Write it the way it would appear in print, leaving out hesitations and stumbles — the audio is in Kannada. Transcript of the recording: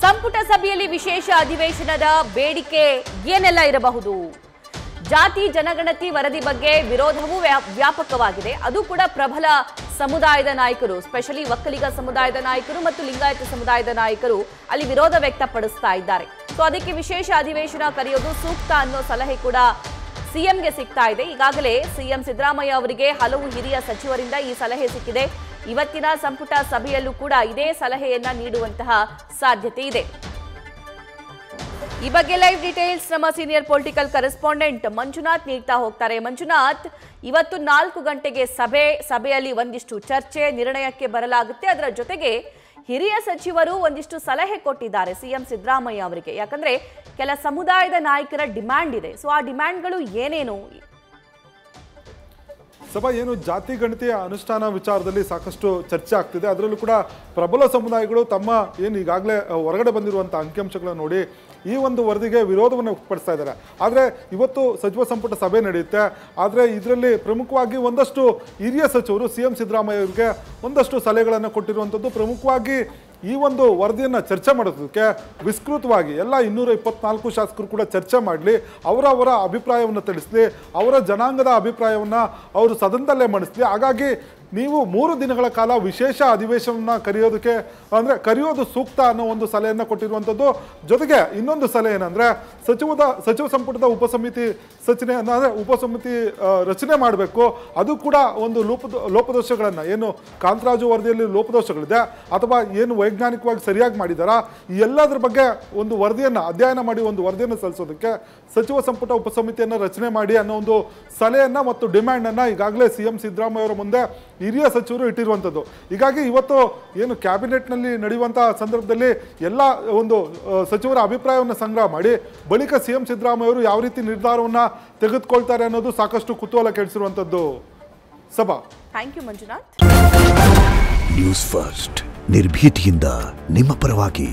ಸಂಪುಟ ಸಭೆಯಲ್ಲಿ ವಿಶೇಷ ಅಧಿವೇಶನದ ಬೇಡಿಕೆ ಏನೆಲ್ಲ ಇರಬಹುದು? ಜಾತಿ ಜನಗಣತಿ ವರದಿ ಬಗ್ಗೆ ವಿರೋಧವೂ ವ್ಯಾಪಕವಾಗಿದೆ. ಅದು ಕೂಡ ಪ್ರಬಲ ಸಮುದಾಯದ ನಾಯಕರು, ಸ್ಪೆಷಲಿ ಒಕ್ಕಲಿಗ ಸಮುದಾಯದ ನಾಯಕರು ಮತ್ತು ಲಿಂಗಾಯತ ಸಮುದಾಯದ ನಾಯಕರು ಅಲ್ಲಿ ವಿರೋಧ ವ್ಯಕ್ತಪಡಿಸ್ತಾ ಇದ್ದಾರೆ. ಸೊ ಅದಕ್ಕೆ ವಿಶೇಷ ಅಧಿವೇಶನ ಕರೆಯೋದು ಸೂಕ್ತ ಅನ್ನೋ ಸಲಹೆ ಕೂಡ ಸಿಎಂಗೆ ಸಿಗ್ತಾ ಇದೆ. ಈಗಾಗಲೇ ಸಿಎಂ ಸಿದ್ದರಾಮಯ್ಯ ಅವರಿಗೆ ಹಲವು ಹಿರಿಯ ಸಚಿವರಿಂದ ಈ ಸಲಹೆ ಸಿಕ್ಕಿದೆ. ಇವತ್ತಿನ ಸಂಪುಟ ಸಭೆಯಲ್ಲೂ ಕೂಡ ಇದೇ ಸಲಹೆಯನ್ನ ನೀಡುವಂತಹ ಸಾಧ್ಯತೆ ಇದೆ. ಈ ಬಗ್ಗೆ ಲೈವ್ ಡೀಟೇಲ್ಸ್ ನಮ್ಮ ಸೀನಿಯರ್ ಪೊಲಿಟಿಕಲ್ ಕರೆಸ್ಪಾಂಡೆಂಟ್ ಮಂಜುನಾಥ್ ನೀಡ್ತಾ ಹೋಗ್ತಾರೆ. ಮಂಜುನಾಥ್, ಇವತ್ತು 4 ಗಂಟೆಗೆ ಸಭೆಯಲ್ಲಿ ಒಂದಿಷ್ಟು ಚರ್ಚೆ ನಿರ್ಣಯಕ್ಕೆ ಬರಲಾಗುತ್ತೆ. ಅದರ ಜೊತೆಗೆ ಹಿರಿಯ ಸಚಿವರು ಒಂದಿಷ್ಟು ಸಲಹೆ ಕೊಟ್ಟಿದ್ದಾರೆ ಸಿಎಂ ಸಿದ್ದರಾಮಯ್ಯ ಅವರಿಗೆ. ಯಾಕಂದ್ರೆ ಕೆಲ ಸಮುದಾಯದ ನಾಯಕರ ಡಿಮ್ಯಾಂಡ್ ಇದೆ. ಸೊ ಆ ಡಿಮ್ಯಾಂಡ್ಗಳು ಏನೇನು? ಸಭಾ ಏನು ಜಾತಿ ಗಣತಿಯ ಅನುಷ್ಠಾನ ವಿಚಾರದಲ್ಲಿ ಸಾಕಷ್ಟು ಚರ್ಚೆ ಆಗ್ತಿದೆ. ಅದರಲ್ಲೂ ಕೂಡ ಪ್ರಬಲ ಸಮುದಾಯಗಳು ತಮ್ಮ ಏನು ಈಗಾಗಲೇ ಹೊರಗಡೆ ಬಂದಿರುವಂಥ ಅಂಕಿಅಂಶಗಳನ್ನು ನೋಡಿ ಈ ಒಂದು ವರದಿಗೆ ವಿರೋಧವನ್ನು ವ್ಯಕ್ತಪಡಿಸ್ತಾ ಇದ್ದಾರೆ. ಆದರೆ ಇವತ್ತು ಸಚಿವ ಸಂಪುಟ ಸಭೆ ನಡೆಯುತ್ತೆ. ಆದರೆ ಇದರಲ್ಲಿ ಪ್ರಮುಖವಾಗಿ ಒಂದಷ್ಟು ಹಿರಿಯ ಸಚಿವರು ಸಿಎಂ ಸಿದ್ದರಾಮಯ್ಯ ಅವರಿಗೆ ಒಂದಷ್ಟು ಸಲಹೆಗಳನ್ನು ಕೊಟ್ಟಿರುವಂಥದ್ದು. ಪ್ರಮುಖವಾಗಿ ಈ ಒಂದು ವರದಿಯನ್ನು ಚರ್ಚೆ ಮಾಡೋದಕ್ಕೆ ವಿಸ್ತೃತವಾಗಿ ಎಲ್ಲ 224 ಶಾಸಕರು ಕೂಡ ಚರ್ಚೆ ಮಾಡಲಿ, ಅವರ ಅಭಿಪ್ರಾಯವನ್ನು ತಿಳಿಸಲಿ, ಅವರ ಜನಾಂಗದ ಅಭಿಪ್ರಾಯವನ್ನು ಅವರು ಸದನದಲ್ಲೇ ಮಂಡಿಸಲಿ. ಹಾಗಾಗಿ ನೀವು 3 ದಿನಗಳ ಕಾಲ ವಿಶೇಷ ಅಧಿವೇಶನ ಕರೆಯೋದು ಸೂಕ್ತ ಅನ್ನೋ ಒಂದು ಸಲಹೆಯನ್ನು ಕೊಟ್ಟಿರುವಂಥದ್ದು. ಜೊತೆಗೆ ಇನ್ನೊಂದು ಸಲಹೆ ಏನಂದರೆ ಸಚಿವ ಸಂಪುಟದ ಉಪಸಮಿತಿ ರಚನೆ ಮಾಡಬೇಕು. ಅದು ಕೂಡ ಒಂದು ಲೋಪದೋಷಗಳನ್ನು ಏನು ಕಾಂತರಾಜು ವರದಿಯಲ್ಲಿ ಲೋಪದೋಷಗಳಿದೆ ಅಥವಾ ಏನು ವೈಜ್ಞಾನಿಕವಾಗಿ ಸರಿಯಾಗಿ ಮಾಡಿದಾರಾ ಈ ಎಲ್ಲದರ ಬಗ್ಗೆ ಒಂದು ವರದಿಯನ್ನು ಅಧ್ಯಯನ ಮಾಡಿ ಒಂದು ವರದಿಯನ್ನು ಸಲ್ಲಿಸೋದಕ್ಕೆ ಸಚಿವ ಸಂಪುಟ ಉಪಸಮಿತಿಯನ್ನು ರಚನೆ ಮಾಡಿ ಅನ್ನೋ ಒಂದು ಸಲಹೆಯನ್ನು ಮತ್ತು ಡಿಮ್ಯಾಂಡನ್ನು ಈಗಾಗಲೇ ಸಿಎಂ ಸಿದ್ದರಾಮಯ್ಯ ಅವರ ಮುಂದೆ ಹಿರಿಯ ಸಚಿವರು ಇಟ್ಟಿರುವಂಥದ್ದು. ಹೀಗಾಗಿ ಇವತ್ತು ಏನು ಕ್ಯಾಬಿನೆಟ್ನಲ್ಲಿ ನಡೆಯುವಂಥ ಸಂದರ್ಭದಲ್ಲಿ ಎಲ್ಲ ಒಂದು ಸಚಿವರ ಅಭಿಪ್ರಾಯವನ್ನು ಸಂಗ್ರಹ ಮಾಡಿ ಬಳಿಕ ಸಿಎಂ ಸಿದ್ದರಾಮಯ್ಯ ಅವರು ಯಾವ ರೀತಿ ನಿರ್ಧಾರವನ್ನು ತೆಗೆದುಕೊಳ್ತಾರೆ ಅನ್ನೋದು ಸಾಕಷ್ಟು ಕುತೂಹಲ ಕೆಡಿಸಿರುವಂಥದ್ದು. ಸಭಾ, thank you Manjunath. News First ನಿರ್ಭೀತಿಯಿಂದ ನಿಮ್ಮ ಪರವಾಗಿ.